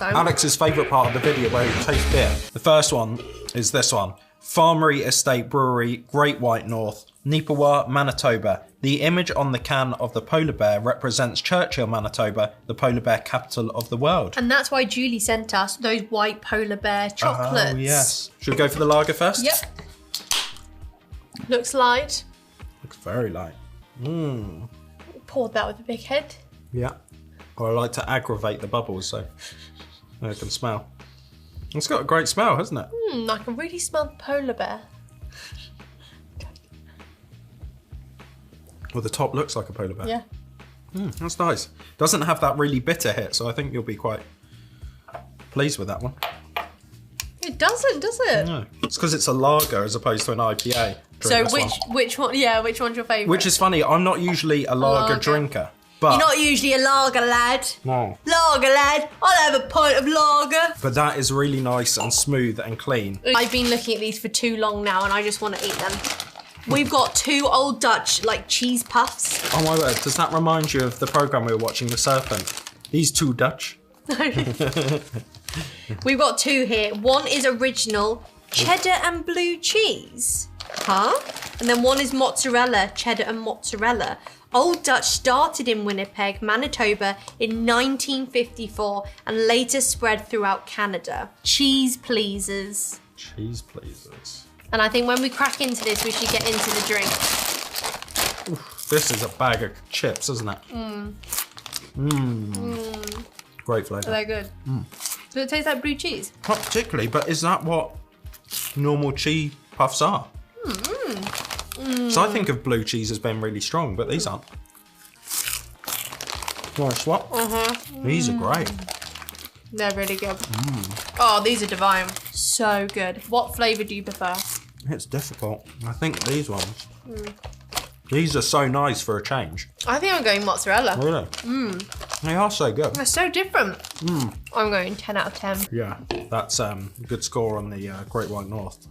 Alex's favourite part of the video where he tastes beer. The first one is this one. Farmery Estate Brewery, Great White North, MANITOBA, Manitoba. The image on the can of the polar bear represents Churchill, Manitoba, the polar bear capital of the world. And that's why Julie sent us those white polar bear chocolates. Oh, yes. Should we go for the lager first? Yep. Looks light. Looks very light. Poured that with a big head. Yeah. Or I like to aggravate the bubbles so I can smell. It's got a great smell, hasn't it? I can really smell the polar bear. Well, the top looks like a polar bear. Yeah. That's nice. Doesn't have that really bitter hit, so I think you'll be quite pleased with that one. It doesn't, does it? No. It's because it's a lager as opposed to an IPA. So which one? Yeah, which one's your favourite? Which is funny. I'm not usually a lager drinker. But you're not usually a lager lad. No. Lager lad. I'll have a pint of lager. But that is really nice and smooth and clean. I've been looking at these for too long now and I just want to eat them. We've got 2 Old Dutch, like, cheese puffs. Oh my word, does that remind you of the programme we were watching, The Serpent? These 2 Dutch? We've got 2 here. One is original cheddar and blue cheese. Huh? And then one is mozzarella, cheddar and mozzarella. Old Dutch started in Winnipeg, Manitoba in 1954 and later spread throughout Canada. Cheese pleasers. Cheese pleasers. And I think when we crack into this, we should get into the drink. Oof, this is a bag of chips, isn't it? Great flavour. They're good. Does it taste like blue cheese? Not particularly, but is that what normal cheese puffs are? So I think of blue cheese as being really strong, but these aren't. You want to swap? These are great. They're really good. Oh, these are divine. So good. What flavour do you prefer? It's difficult. I think these ones. These are so nice for a change. I think I'm going mozzarella. Really? They are so good. They're so different. I'm going 10 out of 10. Yeah, that's a good score on the Great White North.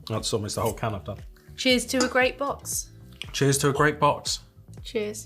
That's almost the whole can I've done. Cheers to a great box. Cheers to a great box. Cheers.